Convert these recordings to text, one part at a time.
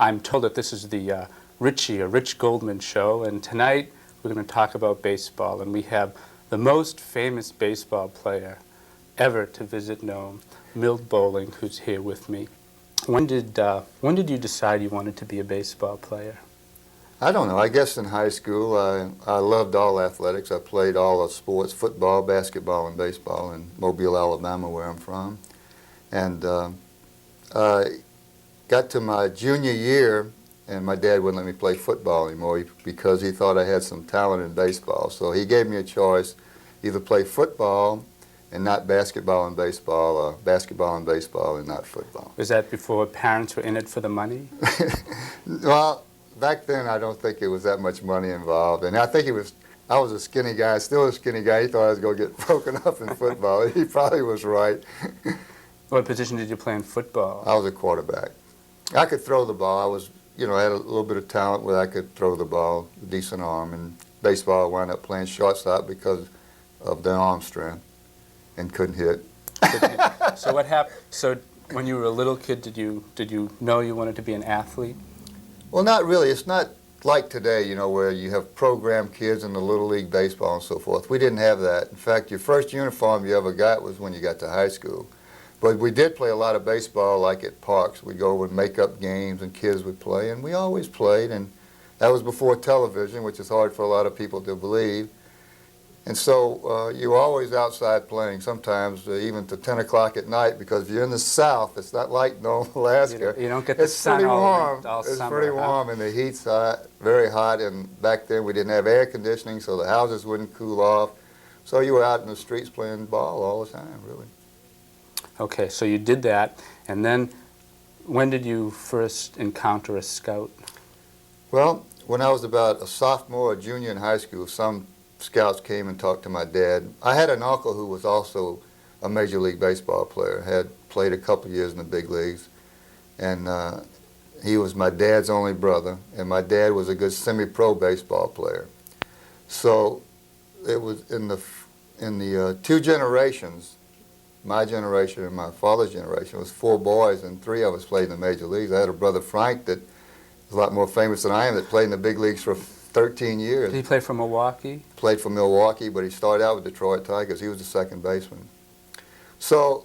I'm told that this is the Rich Goldman Show, and tonight we're going to talk about baseball, and we have the most famous baseball player ever to visit Nome, Milt Bolling, who's here with me. When did you decide you wanted to be a baseball player? I don't know. I guess in high school I loved all athletics. I played all the sports, football, basketball, and baseball in Mobile, Alabama, where I'm from. And I got to my junior year, and my dad wouldn't let me play football anymore because he thought I had some talent in baseball. So he gave me a choice, either play football and not basketball and baseball, or basketball and baseball and not football. Was that before parents were in it for the money? Well, back then I don't think it was that much money involved. And I think I was a skinny guy, still a skinny guy. He thought I was going to get broken up in football. He probably was right. What position did you play in football? I was a quarterback. I could throw the ball. I was, I had a little bit of talent where I could throw the ball, a decent arm. And baseball, I wound up playing shortstop because of the arm strength and couldn't hit. So what happened? So when you were a little kid, did you know you wanted to be an athlete? Well, not really. It's not like today, where you have programmed kids in the Little League baseball and so forth. We didn't have that. In fact, your first uniform you ever got was when you got to high school. But we did play a lot of baseball, like at parks. We'd go over and make up games, and kids would play, and we always played. And that was before television, which is hard for a lot of people to believe. And so you were always outside playing, sometimes even to 10 o'clock at night, because if you're in the South, it's not like Nome, Alaska. You don't get the sun all summer. It's pretty warm, and the heat's very hot. And back then we didn't have air conditioning, so the houses wouldn't cool off. So you were out in the streets playing ball all the time, really. Okay, so you did that, and then when did you first encounter a scout? Well, when I was about a sophomore or junior in high school, some scouts came and talked to my dad. I had an uncle who was also a Major League Baseball player, had played a couple years in the big leagues, and he was my dad's only brother, and my dad was a good semi-pro baseball player. So it was in the two generations. My generation and my father's generation was four boys, and three of us played in the major leagues. I had a brother, Frank, that was a lot more famous than I am, that played in the big leagues for 13 years. Did he play for Milwaukee? Played for Milwaukee, but he started out with Detroit Tigers. He was the second baseman. So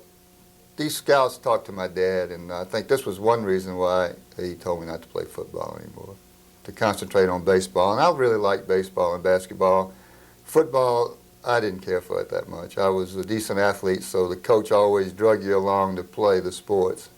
these scouts talked to my dad, and I think this was one reason why he told me not to play football anymore, to concentrate on baseball. And I really liked baseball and basketball. Football, I didn't care for it that much. I was a decent athlete, so the coach always drug you along to play the sports.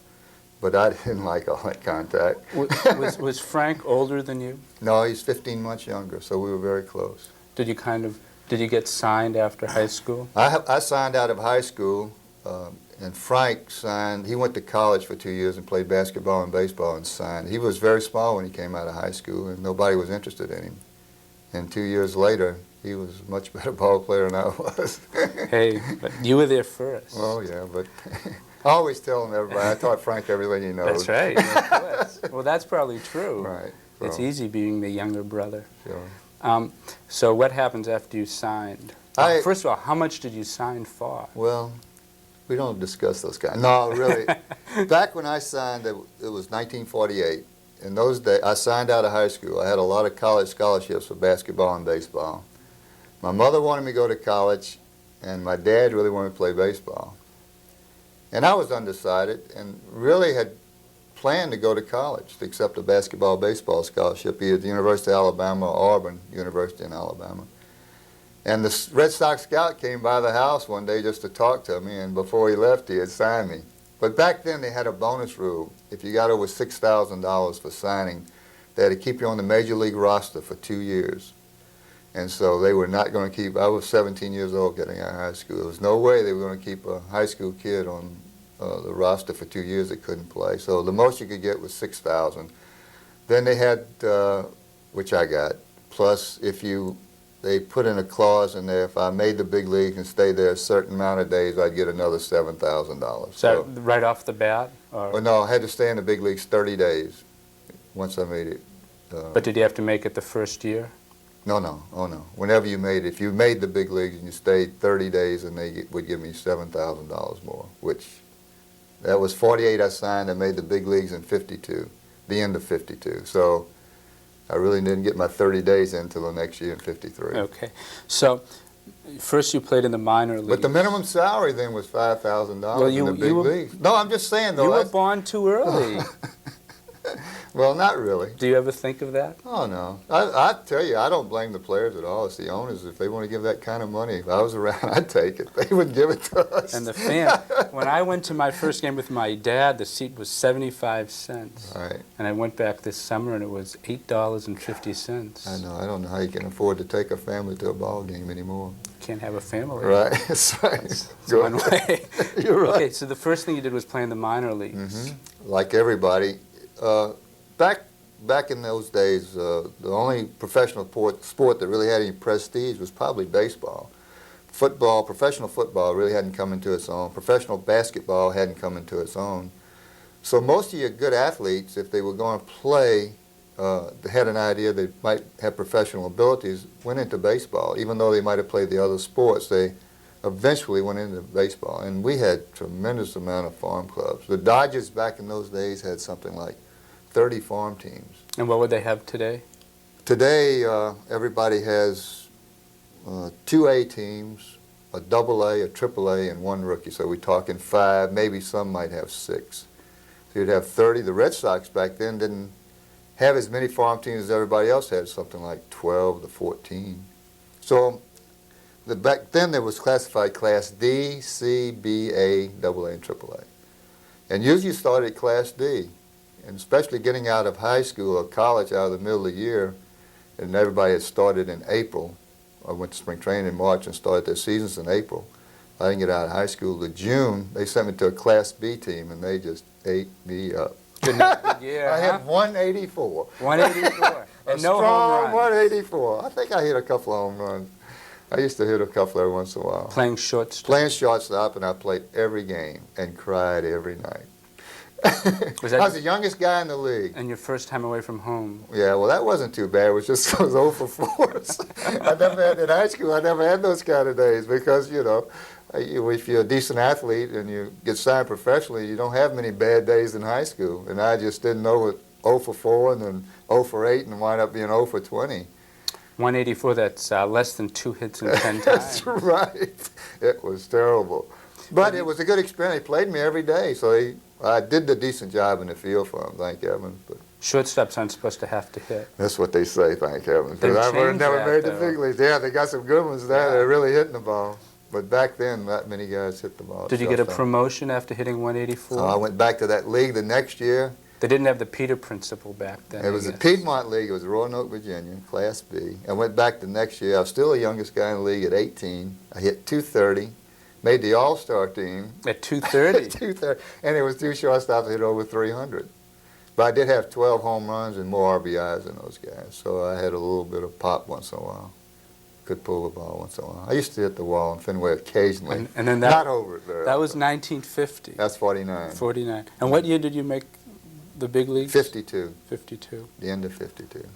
But I didn't like all that contact. Was Frank older than you? No, he's 15 months younger, so we were very close. Did you get signed after high school? I signed out of high school, and Frank signed. He went to college for 2 years and played basketball and baseball and signed. He was very small when he came out of high school, and nobody was interested in him. And 2 years later, he was a much better ball player than I was. Hey, but you were there first. Oh, yeah, but I always tell everybody, I taught Frank everything he knows. That's right, of course. Well, that's probably true. Right. So. It's easy being the younger brother. Sure. So what happens after you signed? First of all, how much did you sign for? Well, we don't discuss those guys. No, really. Back when I signed, it was 1948. In those days, I signed out of high school. I had a lot of college scholarships for basketball and baseball. My mother wanted me to go to college, and my dad really wanted me to play baseball. And I was undecided and really had planned to go to college to accept a basketball-baseball scholarship, either at the University of Alabama or Auburn University in Alabama. And the Red Sox scout came by the house one day just to talk to me, and before he left, he had signed me. But back then, they had a bonus rule. If you got over $6,000 for signing, they had to keep you on the Major League roster for 2 years. And so they were not going to keep, I was 17 years old getting out of high school. There was no way they were going to keep a high school kid on the roster for 2 years that couldn't play. So the most you could get was $6,000. Then they had, which I got, plus they put in a clause in there, if I made the big leagues and stayed there a certain amount of days, I'd get another $7,000. So right off the bat? Well, no, I had to stay in the big leagues 30 days once I made it. But did you have to make it the first year? No. Oh, no. Whenever you made it, if you made the big leagues and you stayed 30 days, and they would give me $7,000 more, which that was 48 I signed. I made the big leagues in 52. the end of 52. So I really didn't get my 30 days in until the next year in 53. Okay. So first you played in the minor leagues. But the minimum salary then was $5,000 Well, in the big leagues. No, I'm just saying, though. You were born too early. Well, not really. Do you ever think of that? Oh, no. I tell you, I don't blame the players at all. It's the owners. If they want to give that kind of money, if I was around, I'd take it. They wouldn't give it to us. And the fan. When I went to my first game with my dad, the seat was 75 cents. Right. And I went back this summer, and it was $8.50. I know. I don't know how you can afford to take a family to a ball game anymore. Can't have a family. Right. That's right. That's one way. You're right. Okay, so the first thing you did was play in the minor leagues. Like everybody. Back in those days, the only professional sport that really had any prestige was probably baseball. Football, professional football really hadn't come into its own. Professional basketball hadn't come into its own. So most of your good athletes, if they were going to play, they had an idea they might have professional abilities, went into baseball. Even though they might have played the other sports, they eventually went into baseball. And we had tremendous amount of farm clubs. The Dodgers back in those days had something like 30 farm teams. And what would they have today? Today, everybody has 2 A teams, a double A, a triple A, and 1 rookie. So we're talking 5, maybe some might have 6. So you'd have 30. The Red Sox back then didn't have as many farm teams as everybody else had, something like 12 to 14. So back then there was classified Class D, C, B, A, double A, and triple A. And usually you started at Class D. And especially getting out of high school or college out of the middle of the year, and everybody had started in April. I went to spring training in March and started their seasons in April. I didn't get out of high school till June. They sent me to a Class B team, and they just ate me up. Yeah, I had 184. 184. And no strong home runs. 184. I think I hit a couple of home runs. I used to hit a couple every once in a while. Playing shortstop. Playing shortstop, and I played every game and cried every night. I was the youngest guy in the league. And your first time away from home. Yeah, well, that wasn't too bad. It was just I was 0 for 4. I never had, in high school, I never had those kind of days because, you know, if you're a decent athlete and you get signed professionally, you don't have many bad days in high school. And I just didn't know it 0 for 4 and then 0 for 8 and wind up being 0 for 20. 184, that's less than 2 hits in 10 times. That's right. It was terrible. But it was a good experience. They played me every day, so I did a decent job in the field for them, thank heaven. But shortstops aren't supposed to have to hit. that's what they say, thank heaven. They've Because I've changed never that, made the though. big leagues. Yeah, they got some good ones there. Yeah. They're really hitting the ball. But back then, not many guys hit the ball. Did you get a shortstop. promotion after hitting 184? I went back to that league the next year. They didn't have the Peter principle back then. It was I the guess. Piedmont League. It was Roanoke, Virginia, Class B. I went back the next year. I was still the youngest guy in the league at 18. I hit 230, made the All-Star team. At 230? 230. And it was 2 shortstops that hit over 300. But I did have 12 home runs and more RBIs than those guys. So I had a little bit of pop once in a while. Could pull the ball once in a while. I used to hit the wall in Fenway occasionally. And then that, not over it very that was often. 1950. That's 49. 49. And what year did you make the big leagues? 52. 52. The end of 52.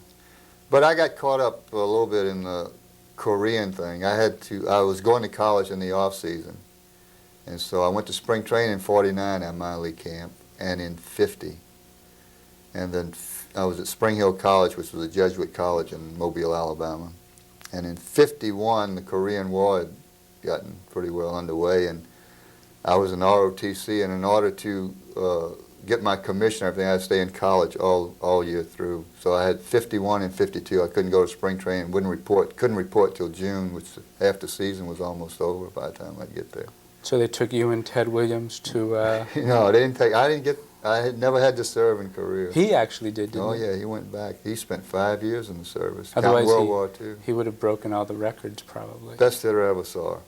But I got caught up a little bit in the Korean thing. I was going to college in the off season. And so I went to spring training in 49 at minor league camp and in 50. And then I was at Spring Hill College, which was a Jesuit college in Mobile, Alabama. And in 51, the Korean War had gotten pretty well underway, and I was in ROTC, and in order to get my commission and everything, I had to stay in college all year through. So I had 51 and 52. I couldn't go to spring training, couldn't report till June, which half the season was almost over by the time I'd get there. So they took you and Ted Williams to... No, I had never had to serve in Korea. He actually did, didn't Oh, he? yeah, he went back. He spent 5 years in the service, Otherwise, counting World War II. He would have broken all the records, probably. Best hitter I ever saw.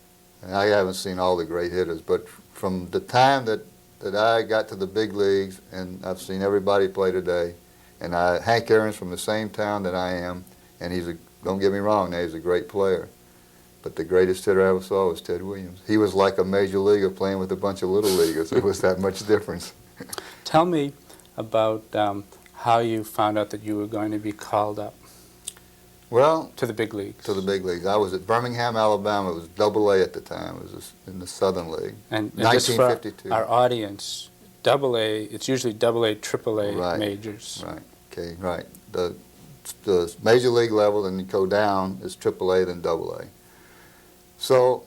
And I haven't seen all the great hitters, but from the time that I got to the big leagues, and I've seen everybody play today, and Hank Aaron's from the same town that I am, and don't get me wrong, he's a great player. But the greatest hitter I ever saw was Ted Williams. He was like a major leaguer playing with a bunch of little leaguers. It was that much difference. Tell me about how you found out that you were going to be called up Well, to the big leagues. to the big leagues. I was at Birmingham, Alabama. It was Double A at the time. It was in the Southern League. And just for 1952. our audience, Double A, it's usually double A, triple A Right. majors. Right. Okay. Right. The major league level, and you go down is triple A, then double A. So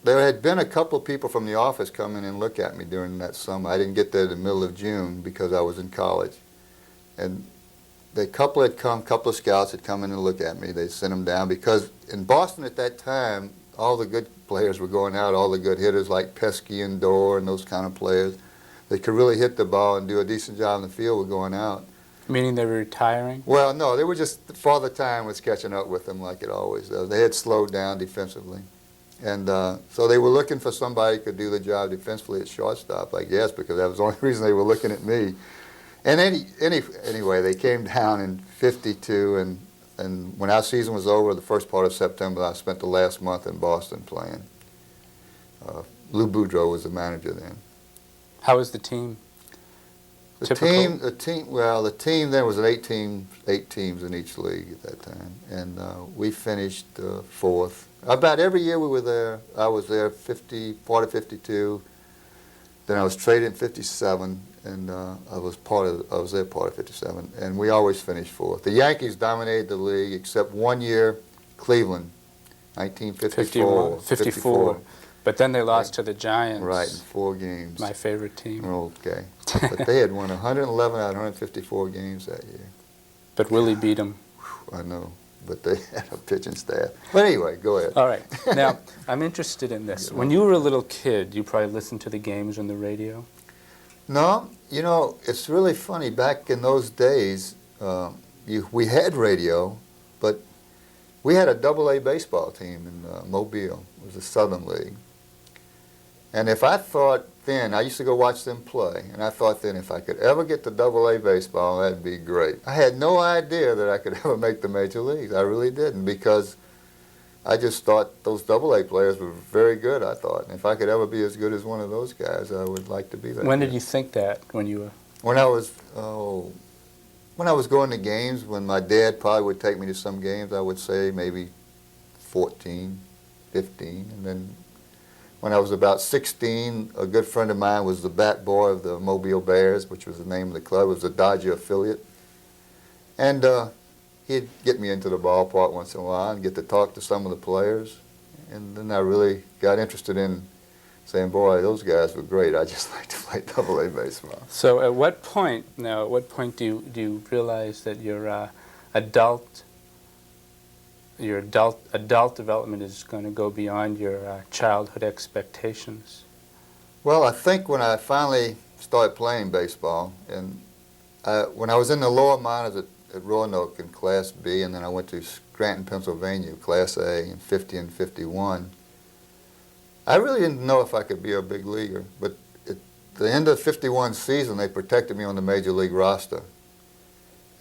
there had been a couple of people from the office come in and look at me during that summer. I didn't get there in the middle of June because I was in college, and the couple of scouts had come in and look at me. They sent them down because in Boston at that time, all the good players were going out, all the good hitters like Pesky and Dorr and those kind of players that could really hit the ball and do a decent job in the field were going out. Meaning they were retiring? Well, no, they were just, Father Time was catching up with them like it always does. They had slowed down defensively. And so they were looking for somebody who could do the job defensively at shortstop, I guess, because that was the only reason they were looking at me. And anyway, they came down in '52, and when our season was over, the first part of September, I spent the last month in Boston playing. Lou Boudreau was the manager then. How was the team? The team then was an eight teams in each league at that time, and we finished fourth. About every year we were there. I was there part of '52. Then I was traded in '57, and I was there part of '57, and we always finished fourth. The Yankees dominated the league except one year, Cleveland, 1954. 54. But then they lost to the Giants. Right, in 4 games. My favorite team. Okay. But they had won 111 out of 154 games that year. But Willie beat them. I know, but they had a pitching staff. But anyway, go ahead. All right. Now, I'm interested in this. When you were a little kid, you probably listened to the games on the radio? No, you know, it's really funny. Back in those days, we had radio, but we had a double-A baseball team in Mobile. It was the Southern League. And if I thought then, I used to go watch them play, and I thought then if I could ever get to double-A baseball, that'd be great. I had no idea that I could ever make the major leagues. I really didn't, because I just thought those double-A players were very good, I thought. And if I could ever be as good as one of those guys, I would like to be that. When did you think that, when you were? When I was going to games, when my dad probably would take me to some games, I would say maybe 14, 15, and then when I was about 16, a good friend of mine was the bat boy of the Mobile Bears, which was the name of the club. It was a Dodger affiliate. And he'd get me into the ballpark once in a while and get to talk to some of the players. And then I really got interested in saying, boy, those guys were great. I just like to play double-A baseball. So at what point do you realize that your adult development is going to go beyond your childhood expectations? Well, I think when I finally started playing baseball, and when I was in the lower minors at Roanoke in Class B, and then I went to Scranton, Pennsylvania, Class A in '50 and '51, I really didn't know if I could be a big leaguer. But at the end of the '51 season, they protected me on the major league roster.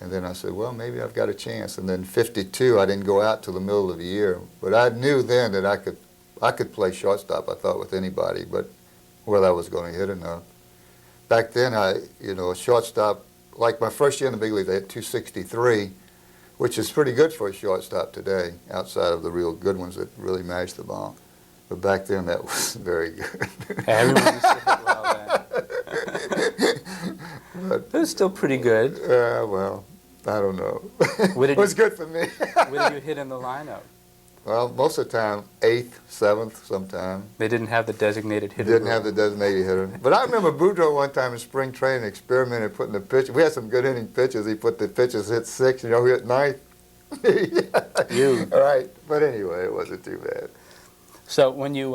And then I said, well, maybe I've got a chance. And then '52, I didn't go out till the middle of the year. But I knew then that I could play shortstop, I thought, with anybody, but whether I was going to hit enough. Back then, a shortstop, like my first year in the big league, they had 263, which is pretty good for a shortstop today, outside of the real good ones that really mash the ball. But back then, that was very good. Everyone used to hit well then. But, it was still pretty good. Well, I don't know. It was good for me. Where did you hit in the lineup? Well, most of the time, 8th, 7th sometime. They didn't have the designated hitter. Didn't have the designated hitter. But I remember Boudreau one time in spring training experimented putting the pitch. We had some good hitting pitches. He put the pitches hit 6, who hit 9th. You. All right. But anyway, it wasn't too bad. So when you,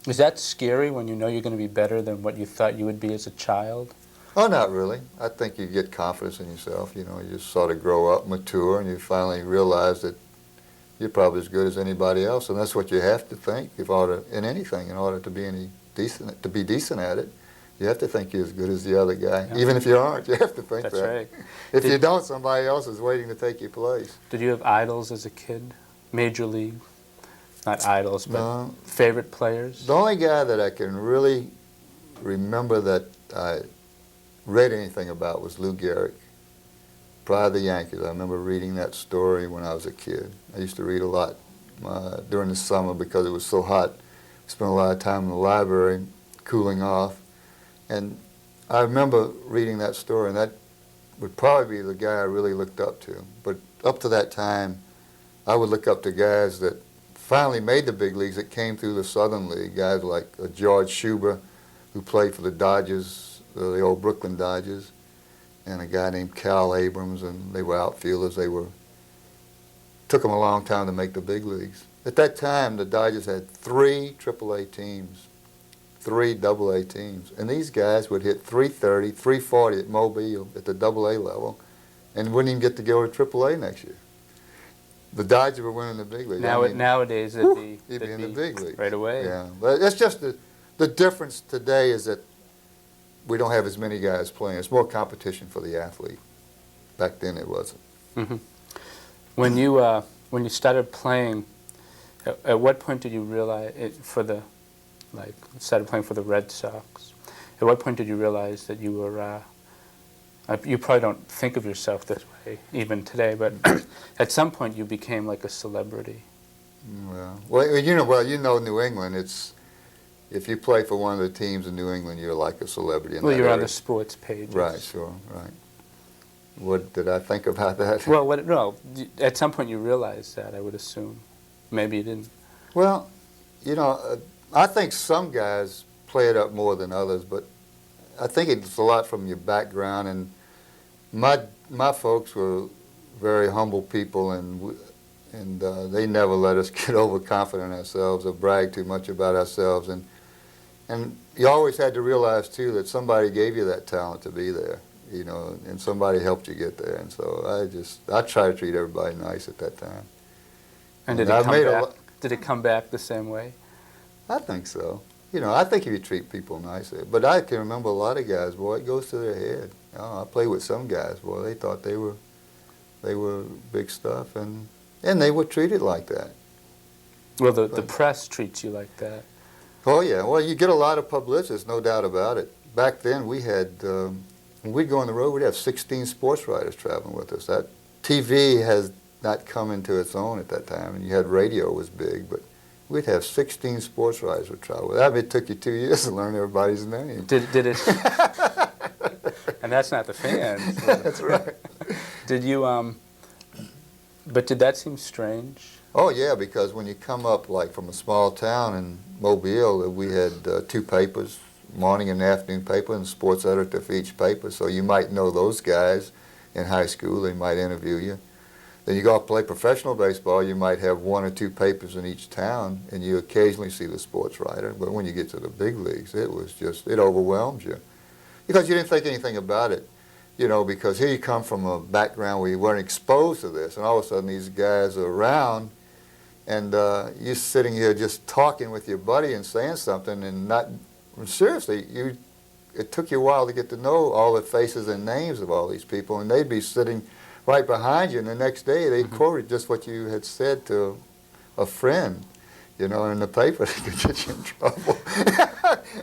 is that scary when you know you're going to be better than what you thought you would be as a child? Oh, not really. I think you get confidence in yourself. You just sort of grow up, mature, and you finally realize that you're probably as good as anybody else, and that's what you have to think in anything, in order to be decent at it. You have to think you're as good as the other guy, yeah. Even if you aren't. You have to think that's that. Right. If you don't, somebody else is waiting to take your place. Did you have idols as a kid? Major league? Not idols, but no. Favorite players? The only guy that I can really remember that I read anything about was Lou Gehrig. Prior to the Yankees, I remember reading that story when I was a kid. I used to read a lot during the summer because it was so hot. Spent a lot of time in the library. cooling off. And I remember reading that story, and that would probably be the guy I really looked up to. But up to that time, I would look up to guys that finally made the big leagues that came through the Southern League, guys like George Schuber, who played for the Dodgers, the old Brooklyn Dodgers, and a guy named Cal Abrams, and they were outfielders. Took them a long time to make the big leagues. At that time, the Dodgers had 3 AAA teams, 3 AA teams, and these guys would hit 330, 340 at Mobile at the AA level, and wouldn't even get to go to AAA next year. The Dodgers were winning the big league. Nowadays, it'd be in the big league right away. Yeah, but it's just the difference today is that we don't have as many guys playing. It's more competition for the athlete. Back then, it wasn't. Mm-hmm. When you started playing, at what point did you realize started playing for the Red Sox? At what point did you realize that you were? You probably don't think of yourself this way even today, but at some point you became like a celebrity. Well, you know, New England. If you play for one of the teams in New England, you're like a celebrity. Well, you're on the sports page. Right. Sure. Right. What did I think about that? Well, no. At some point you realized that, I would assume. Maybe you didn't. Well, I think some guys play it up more than others, but I think it's a lot from your background. And my folks were very humble people, and they never let us get overconfident ourselves or brag too much about ourselves. And you always had to realize too that somebody gave you that talent to be there. And somebody helped you get there. And so I try to treat everybody nice at that time. And did it come back the same way? I think so. I think if you treat people nicely. But I can remember a lot of guys, boy, it goes to their head. I played with some guys, boy, they thought they were big stuff, and they were treated like that. Well, the press treats you like that. Oh, yeah. Well, you get a lot of publicity, there's no doubt about it. Back then, we had... when we'd go on the road, we'd have 16 sports writers traveling with us. That TV has not come into its own at that time, and you had radio was big, but we'd have 16 sports writers would travel with. I mean, it took you 2 years to learn everybody's name. Did it? And that's not the fans. That's right. Did you? But did that seem strange? Oh yeah, because when you come up like from a small town in Mobile, we had 2 papers. Morning and afternoon paper and sports editor for each paper, so you might know those guys in high school. They might interview you. Then you go out and play professional baseball, you might have 1 or 2 papers in each town, and you occasionally see the sports writer. But when you get to the big leagues, it overwhelms you. Because you didn't think anything about it, because here you come from a background where you weren't exposed to this, and all of a sudden these guys are around, and you're sitting here just talking with your buddy and saying something and not... Seriously, it took you a while to get to know all the faces and names of all these people, and they'd be sitting right behind you, and the next day they quoted just what you had said to a friend, in the paper. They could get you in trouble.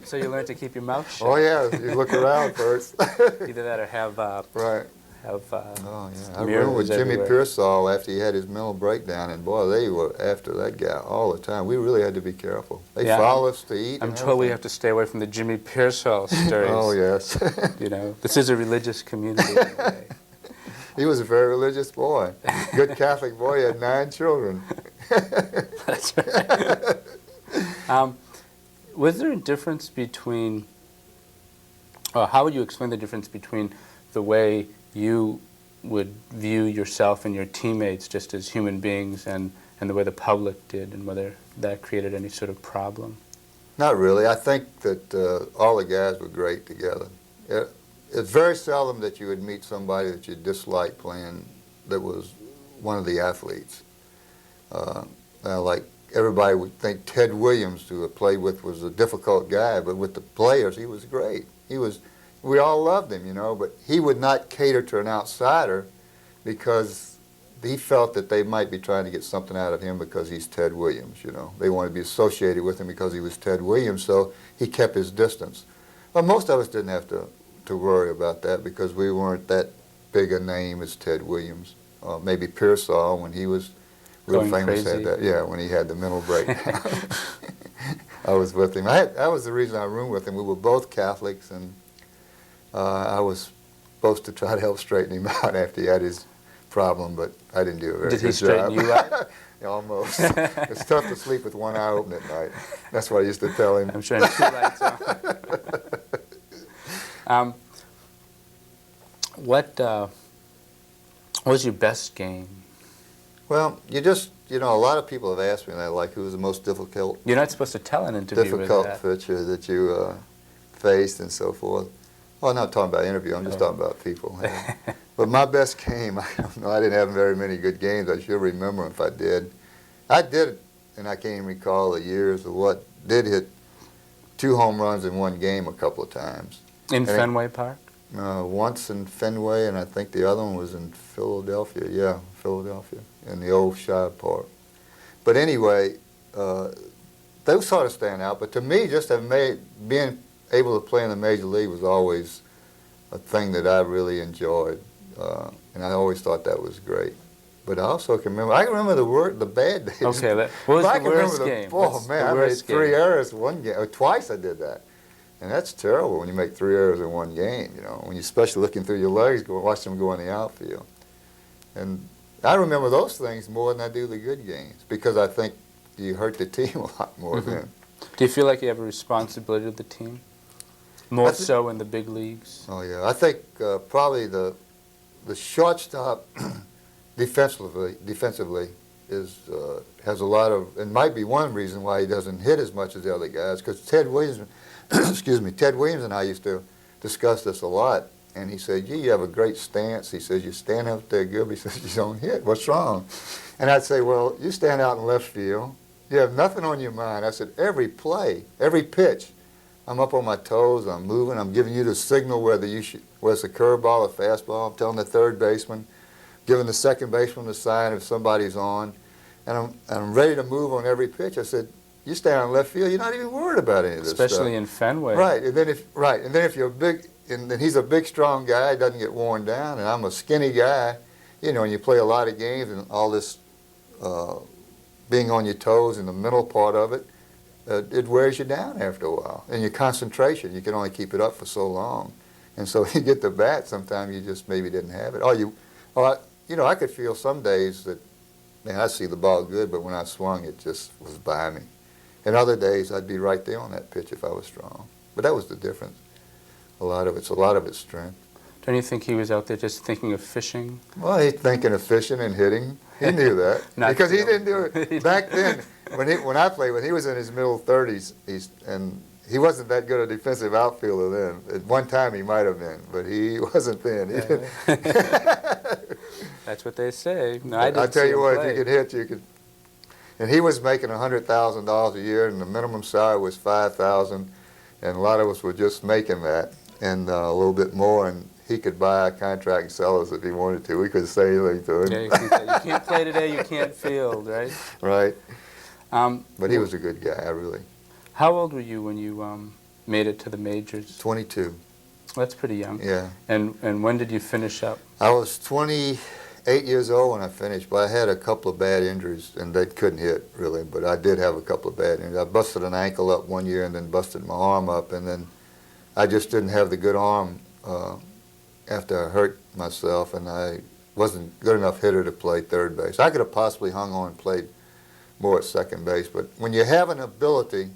So you learned to keep your mouth shut. Oh yeah, you look around first. Either that or have right. Have oh yeah, I remember with Jimmy Pearsall after he had his mental breakdown, and boy, they were after that guy all the time. We really had to be careful. They follow us to eat. I'm told we have to stay away from the Jimmy Pearsall stories. Oh yes. This is a religious community. Anyway. He was a very religious boy. Good Catholic boy. He had 9 children. That's right. Was there a difference between? How would you explain the difference between the way you would view yourself and your teammates just as human beings and the way the public did, and whether that created any sort of problem? Not really. I think that all the guys were great together. It's very seldom that you would meet somebody that you disliked playing that was one of the athletes. Like everybody would think Ted Williams, who I played with, was a difficult guy, but with the players, he was great. We all loved him, but he would not cater to an outsider because he felt that they might be trying to get something out of him because he's Ted Williams, They wanted to be associated with him because he was Ted Williams, so he kept his distance. But most of us didn't have to worry about that because we weren't that big a name as Ted Williams. Maybe Pearsall, when he was real famous, had that. Yeah, when he had the mental breakdown. I was with him. That was the reason I roomed with him. We were both Catholics, and I was supposed to try to help straighten him out after he had his problem, but I didn't do a very good job. Did he straighten you out? Almost. It's tough to sleep with one eye open at night. That's what I used to tell him. I'm sure two lights on. What was your best game? Well, a lot of people have asked me that, like, who was the most difficult You're not supposed to tell an interviewer that. pitcher that you faced and so forth. Well, I'm not talking about interview. I'm just talking about people. But my best game, I don't know. I didn't have very many good games. I should remember them if I did. I did, and I can't even recall the years of what, did hit 2 home runs in one game a couple of times. In Fenway Park? Once in Fenway, and I think the other one was in Philadelphia. Yeah, Philadelphia, in the old Shive Park. But anyway, those sort of stand out. But to me, just being able to play in the Major League was always a thing that I really enjoyed. And I always thought that was great. But I also can remember, the bad days. Okay, what was the worst game? Oh, man, I made 3 errors one game. Twice I did that. And that's terrible when you make 3 errors in one game, when you're especially looking through your legs, watch them go in the outfield. And I remember those things more than I do the good games, because I think you hurt the team a lot more then. Do you feel like you have a responsibility to the team? More so in the big leagues? Oh, yeah. I think probably the shortstop defensively has a lot of, and might be one reason why he doesn't hit as much as the other guys, because Ted Williams, Ted Williams and I used to discuss this a lot, and he said, gee, you have a great stance. He says, you stand up there good, but he says, you don't hit. What's wrong? And I'd say, well, you stand out in left field. You have nothing on your mind. I said, every play, every pitch, I'm up on my toes, I'm moving, I'm giving you the signal whether it's a curveball or fastball. I'm telling the third baseman, giving the second baseman the sign if somebody's on, and I'm ready to move on every pitch. I said, you stand on left field, you're not even worried about any of this Especially stuff. in Fenway. Right, and then if you're big, and then he's a big, strong guy, he doesn't get worn down, and I'm a skinny guy, and you play a lot of games, and all this being on your toes in the middle part of it, it wears you down after a while. And your concentration, you can only keep it up for so long. And so you get the bat, sometimes you just maybe didn't have it. I could feel some days that, man, I see the ball good, but when I swung, it just was by me. And other days, I'd be right there on that pitch if I was strong. But that was the difference. A lot of it's strength. Don't you think he was out there just thinking of fishing? Well, he's thinking of fishing and hitting. He knew that. Because he didn't do it. Back then, when I played, when he was in his middle 30s, and he wasn't that good a defensive outfielder then. At one time, he might have been, but he wasn't then. He didn't. That's what they say. No, I tell you what, if you could hit, you could. And he was making $100,000 a year, and the minimum salary was $5,000, and a lot of us were just making that, and a little bit more, and he could buy a contract and sell us if he wanted to. We couldn't say anything to him. Yeah, you can't play today, you can't field, right? Right. But he was a good guy, really. How old were you when you made it to the majors? 22. Well, that's pretty young. Yeah. And when did you finish up? I was 28 years old when I finished, but I had a couple of bad injuries, and they couldn't hit, really, but I did have a couple of bad injuries. I busted an ankle up one year and then busted my arm up, and then I just didn't have the good arm after I hurt myself, and I wasn't good enough hitter to play third base. I could have possibly hung on and played more at second base, but when you have an ability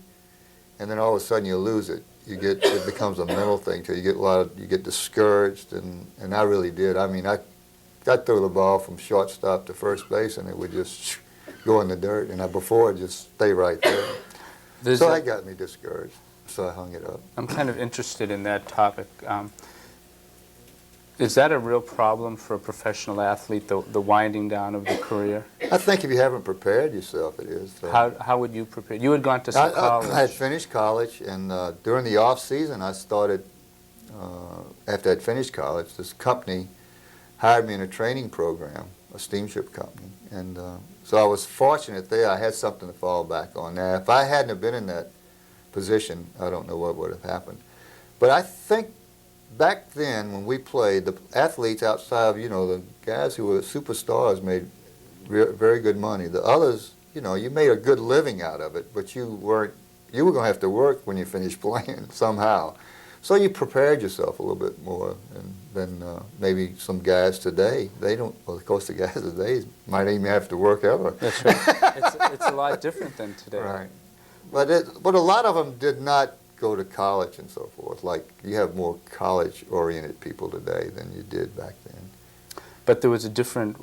and then all of a sudden you lose it, it becomes a mental thing too. You get discouraged, and I really did. I mean, I threw the ball from shortstop to first base, and it would just go in the dirt, and before it just stay right there. So that got me discouraged. So I hung it up. I'm kind of interested in that topic. Is that a real problem for a professional athlete, the winding down of the career? I think if you haven't prepared yourself, it is. How would you prepare? You had gone to some college. I had finished college, and during the off season, I started. After I'd finished college, this company hired me in a training program, a steamship company, and so I was fortunate there. I had something to fall back on. Now, if I hadn't have been in that position, I don't know what would have happened. But I think back then, when we played, the athletes outside of, the guys who were superstars made very good money. The others, you made a good living out of it, but you weren't you were going to have to work when you finished playing somehow. So you prepared yourself a little bit more than maybe some guys today. They don't, well, of course the guys today might even have to work ever. That's right. It's a lot different than today. Right. But a lot of them did not go to college and so forth. Like, you have more college-oriented people today than you did back then. But there was a different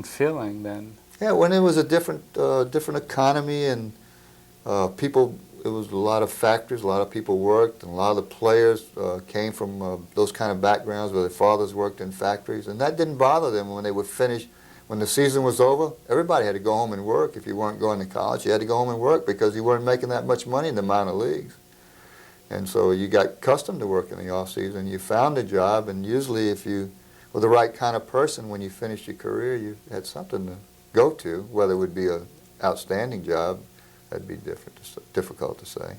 feeling then. Yeah, when it was a different economy, and people, it was a lot of factories, a lot of people worked, and a lot of the players came from those kind of backgrounds where their fathers worked in factories, and that didn't bother them when they would finish. When the season was over, everybody had to go home and work. If you weren't going to college, you had to go home and work because you weren't making that much money in the minor leagues. And so you got accustomed to working in the off season. You found a job, and usually if you were the right kind of person, when you finished your career, you had something to go to. Whether it would be an outstanding job, that'd be difficult to say.